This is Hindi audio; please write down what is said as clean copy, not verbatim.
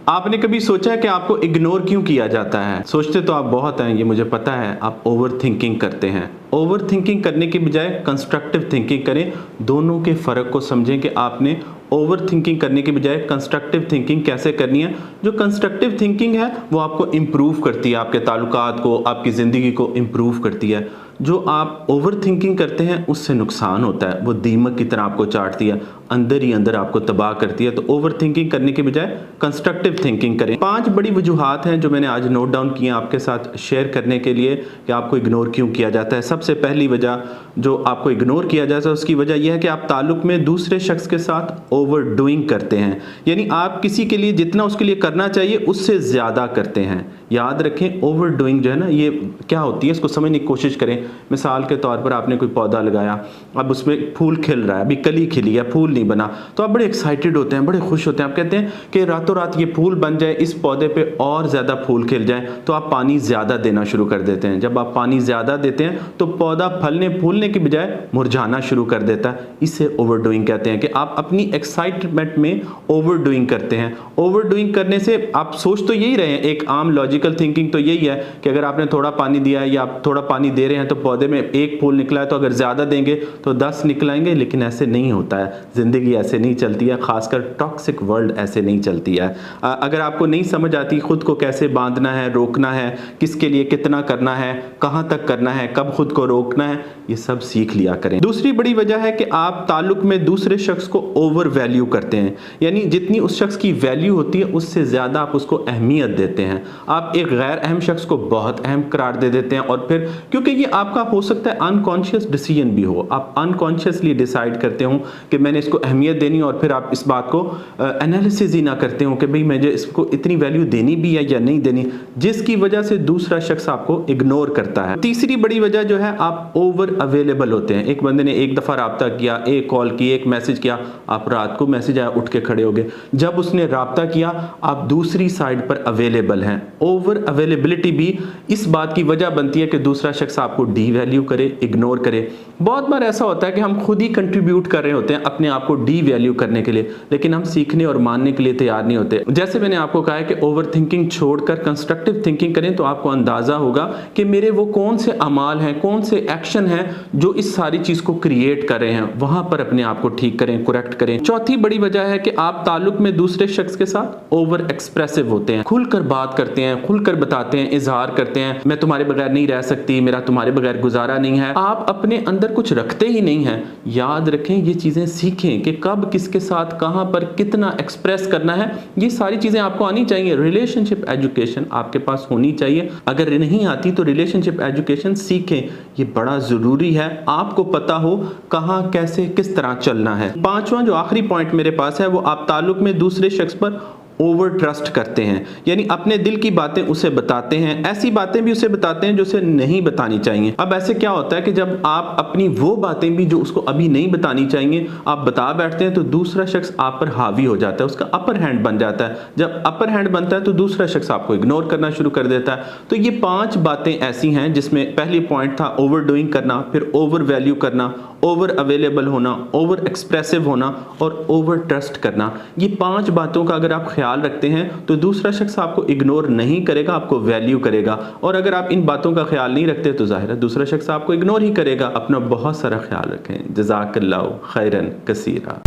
आपने कभी सोचा है कि आपको इग्नोर क्यों किया जाता है? सोचते तो आप बहुत हैं, ये मुझे पता है। आप ओवर थिंकिंग करते हैं। ओवर थिंकिंग करने की बजाय कंस्ट्रक्टिव थिंकिंग करें। दोनों के फ़र्क को समझें कि आपने ओवर थिंकिंग करने की बजाय कंस्ट्रक्टिव थिंकिंग कैसे करनी है। जो कंस्ट्रक्टिव थिंकिंग है वो आपको इम्प्रूव करती है, आपके ताल्लुकात को, आपकी ज़िंदगी को इम्प्रूव करती है। जो आप ओवर थिंकिंग करते हैं उससे नुकसान होता है, वो दीमक की तरह आपको चाटती है, अंदर ही अंदर आपको तबाह करती है। तो ओवर थिंकिंग करने के बजाय कंस्ट्रक्टिव थिंकिंग करें। 5 बड़ी वजूहात हैं जो मैंने आज नोट डाउन की हैं आपके साथ शेयर करने के लिए कि आपको इग्नोर क्यों किया जाता है। सबसे पहली वजह जो आपको इग्नोर किया जाता है उसकी वजह यह है कि आप ताल्लुक में दूसरे शख्स के साथ ओवर डूइंग करते हैं, यानी आप किसी के लिए जितना उसके लिए करना चाहिए उससे ज़्यादा करते हैं। याद रखें, ओवर डूइंग जो है ना, ये क्या होती है इसको समझने की कोशिश करें। मिसाल के तौर पर आपने कोई पौधा लगाया, अब उसमें फूल खिल रहा है, अभी कली खिली है, फूल नहीं बना, तो आप बड़े एक्साइटेड होते हैं, बड़े खुश होते हैं। आप कहते हैं कि रातों रात ये फूल बन जाए, इस पौधे पे और ज़्यादा फूल खिल जाए, तो आप पानी ज़्यादा देना शुरू कर देते हैं। जब आप पानी ज़्यादा देते हैं तो पौधा फलने फूलने की बजाय मुरझाना शुरू कर देता है। इसे ओवर डूइंग कहते हैं कि आप अपनी एक्साइटमेंट में ओवर डूइंग करते हैं। ओवर डूइंग करने से आप सोच तो यही रहे हैं, एक आम लॉजिकल थिंकिंग तो यही है कि अगर आपने थोड़ा पानी दिया है या आप थोड़ा पानी दे रहे हैं तो पौधे में एक फूल निकला है, तो अगर ज़्यादा देंगे तो 10 निकलाएंगे। लेकिन ऐसे नहीं होता है, ज़िंदगी ऐसे नहीं चलती है, खासकर टॉक्सिक वर्ल्ड ऐसे नहीं चलती है। अगर आपको नहीं समझ आती खुद को कैसे बांधना है, रोकना है, किसके लिए कितना करना है, कहाँ तक करना है, कब खुद को रोकना है, ये सब सीख लिया करें। दूसरी बड़ी वजह है कि आप ताल्लुक में दूसरे शख्स को ओवर वैल्यू करते हैं, यानी जितनी उस शख्स की वैल्यू होती है उससे ज़्यादा आप उसको अहमियत देते हैं। आप एक गैर अहम शख्स को बहुत अहम करार दे देते हैं, और फिर क्योंकि ये आपका हो सकता है अनकॉन्शियस डिसीजन भी हो, आप अनकॉन्शियसली डिसाइड करते हो कि मैंने इसको अहमियत देनी, और फिर आप इस बात को एनालिसिस ही ना करते हो कि भाई मुझे इसको इतनी वैल्यू देनी भी है या नहीं देनी, जिसकी वजह से दूसरा शख्स आपको इग्नोर करता है। तीसरी बड़ी वजह जो है, आप ओवर अवेलेबल होते हैं। एक बंदे ने एक दफ़ा राब्ता किया, एक कॉल की, एक मैसेज किया, आप रात को मैसेज आया उठ के खड़े हो गए। जब उसने राब्ता किया आप दूसरी साइड पर अवेलेबल हैं। ओवर अवेलेबिलिटी भी इस बात की वजह बनती है कि दूसरा शख्स आपको डी वैल्यू करे, इग्नोर करे। बहुत बार ऐसा होता है कि हम खुद ही कंट्रीब्यूट कर रहे होते हैं अपने आप को डी वैल्यू करने के लिए, लेकिन हम सीखने और मानने के लिए तैयार नहीं होते। जैसे मैंने आपको कहा है कि ओवर थिंकिंग छोड़कर कंस्ट्रक्टिव थिंकिंग करें, तो आपको अंदाजा होगा कि मेरे वो कौन से अमाल हैं, कौन से एक्शन हैं जो इस सारी चीज को क्रिएट कर रहे हैं, वहां पर अपने आप को ठीक करें, करेक्ट करें। चौथी बड़ी वजह है कि आप ताल्लुक में दूसरे शख्स के साथ ओवर एक्सप्रेसिव होते हैं, खुलकर बात करते हैं, खुलकर बताते हैं, इजहार करते हैं, मैं तुम्हारे बगैर नहीं रह सकती, मेरा तुम्हारे बगैर गुजारा नहीं है। आप अपने अंदर कुछ रखते ही नहीं हैं। याद रखें, ये चीजें सीखें कि कब किसके साथ कहां पर कितना एक्सप्रेस करना है। ये सारी चीजें आपको आनी चाहिए। रिलेशनशिप एजुकेशन आपके पास होनी चाहिए। अगर नहीं आती तो रिलेशनशिप एजुकेशन सीखें, ये बड़ा जरूरी है। आपको पता हो कहां कैसे किस तरह चलना है। पांचवा जो आखिरी पॉइंट मेरे पास है, वो आप ताल्लुक में दूसरे शख्स पर ओवर ट्रस्ट करते हैं, यानी अपने दिल की बातें उसे बताते हैं, ऐसी बातें भी उसे बताते हैं जो उसे नहीं बतानी चाहिए। अब ऐसे क्या होता है कि जब आप अपनी वो बातें भी जो उसको अभी नहीं बतानी चाहिए आप बता बैठते हैं, तो दूसरा शख्स आप पर हावी हो जाता है, उसका अपर हैंड बन जाता है। जब अपर हैंड बनता है तो दूसरा शख्स आपको इग्नोर करना शुरू कर देता है। तो ये 5 बातें ऐसी हैं जिसमें पहली पॉइंट था ओवर डूइंग करना, फिर ओवर वैल्यू करना, ओवर अवेलेबल होना, ओवर एक्सप्रेसिव होना और ओवर ट्रस्ट करना। ये 5 बातों का अगर आप ख्याल रखते हैं तो दूसरा शख्स आपको इग्नोर नहीं करेगा, आपको वैल्यू करेगा। और अगर आप इन बातों का ख्याल नहीं रखते तो जाहिर है दूसरा शख्स आपको इग्नोर ही करेगा। अपना बहुत सारा ख्याल रखें। जज़ाकल्लाहु खैरन कसीरा।